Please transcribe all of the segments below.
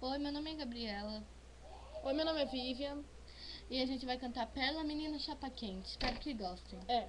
Oi, meu nome é Gabriela Oi, meu nome é Vivian. e a gente vai cantar Pérola Menina Chapa Quente. Espero que gostem. É.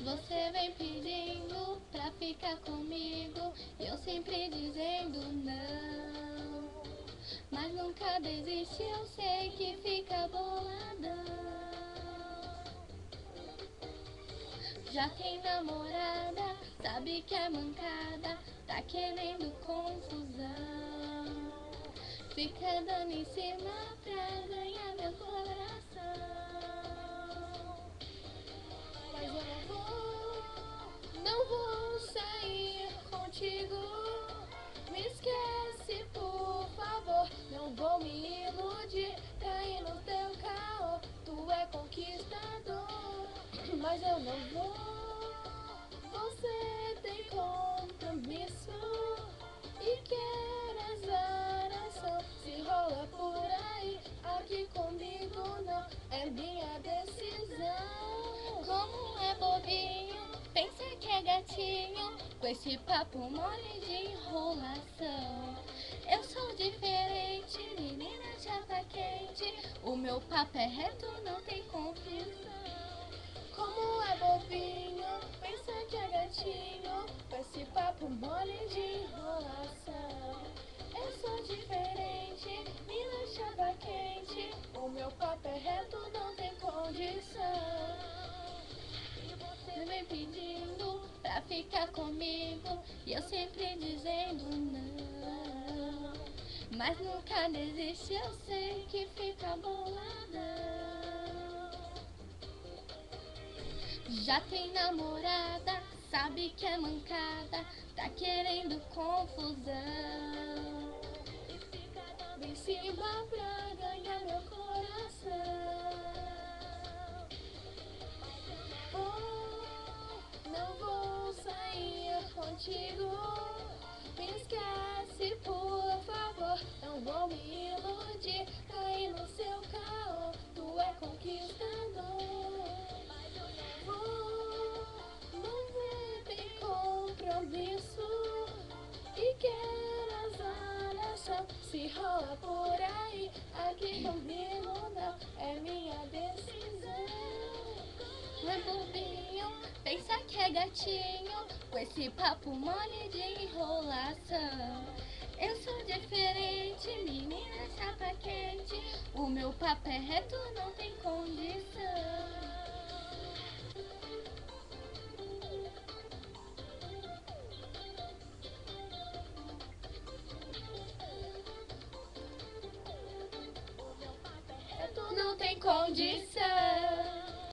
Você vem pedindo pra ficar comigo e eu sempre dizendo não. Mas nunca desiste, eu sei que fica boladão. Já tem namorada, sabe que é mancada, tá querendo confusão. Fica dando em cima pra ganhar meu coração. Mas eu não vou sair contigo. Me esquece, por favor. Não vou me iludir, cair no teu caô. Tu é conquistador, mas eu não vou. Você tem compromisso e quer exaração. Se rola por aí, aqui comigo não é minha decisão. Como é bobinho, pensa que é gatinho, com esse papo mole de enrolação. Eu sou diferente, menina chapa quente, o meu papo é reto, não tem confusão. Como é bobinho, pensa que é gatinho, com esse papo mole de enrolação. Eu sou diferente, mina chapa quente, o meu papo é reto, não tem condição. Você vem pedindo pra ficar comigo e eu sempre dizendo não. Mas nunca desiste, eu sei que fica boladão. Já tem namorada, sabe que é mancada, tá querendo confusão. Vem cima pra ganhar meu coração. Oh, não vou sair contigo. Me esquece, por favor. Não vou me iludir, cair no seu caô. Tu é conquistador. Você tem compromisso e quer exalação. Se rola por aí, aqui comigo não é minha decisão. Não é bobinho, pensa que é gatinho, com esse papo mole de enrolação. Eu sou diferente, menina chapa quente, o meu papo é reto, não tem condição. Tu não tem condição.